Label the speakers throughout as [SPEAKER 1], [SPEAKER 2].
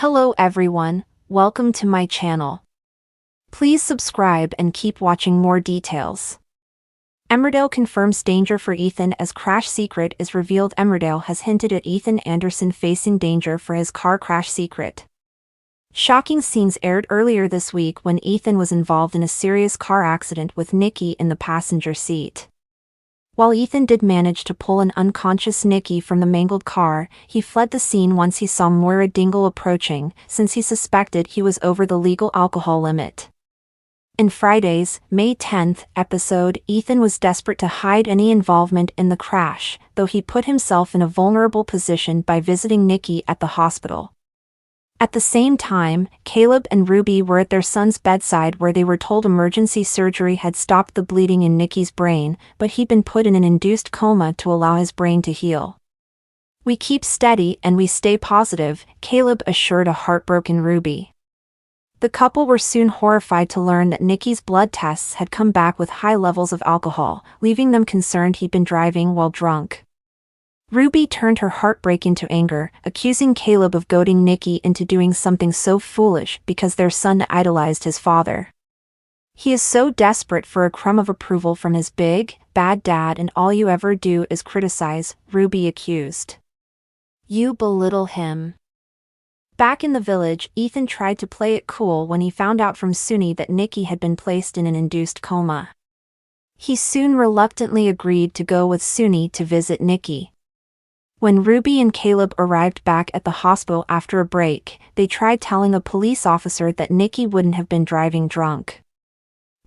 [SPEAKER 1] Hello everyone, welcome to my channel. Please subscribe and keep watching more details. Emmerdale confirms danger for Ethan as crash secret is revealed. Emmerdale has hinted at Ethan Anderson facing danger for his car crash secret. Shocking scenes aired earlier this week when Ethan was involved in a serious car accident with Nikki in the passenger seat. While Ethan did manage to pull an unconscious Nikki from the mangled car, he fled the scene once he saw Moira Dingle approaching, since he suspected he was over the legal alcohol limit. In Friday's, May 10th, episode, Ethan was desperate to hide any involvement in the crash, though he put himself in a vulnerable position by visiting Nikki at the hospital. At the same time, Caleb and Ruby were at their son's bedside where they were told emergency surgery had stopped the bleeding in Nikki's brain, but he'd been put in an induced coma to allow his brain to heal. "We keep steady and we stay positive," Caleb assured a heartbroken Ruby. The couple were soon horrified to learn that Nikki's blood tests had come back with high levels of alcohol, leaving them concerned he'd been driving while drunk. Ruby turned her heartbreak into anger, accusing Caleb of goading Nikki into doing something so foolish because their son idolized his father. "He is so desperate for a crumb of approval from his big, bad dad, and all you ever do is criticize," Ruby accused. "You belittle him." Back in the village, Ethan tried to play it cool when he found out from Suni that Nikki had been placed in an induced coma. He soon reluctantly agreed to go with Suni to visit Nikki. When Ruby and Caleb arrived back at the hospital after a break, they tried telling a police officer that Nikki wouldn't have been driving drunk.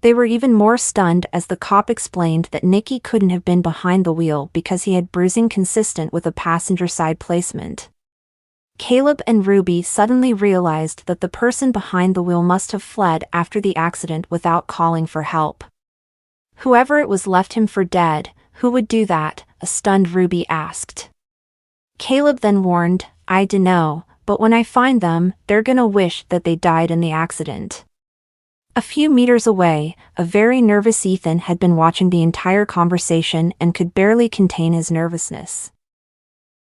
[SPEAKER 1] They were even more stunned as the cop explained that Nikki couldn't have been behind the wheel because he had bruising consistent with a passenger side placement. Caleb and Ruby suddenly realized that the person behind the wheel must have fled after the accident without calling for help. Whoever it was left him for dead. Who would do that? A stunned Ruby asked. Caleb then warned, "I dunno, but when I find them, they're gonna wish that they died in the accident." A few meters away, a very nervous Ethan had been watching the entire conversation and could barely contain his nervousness.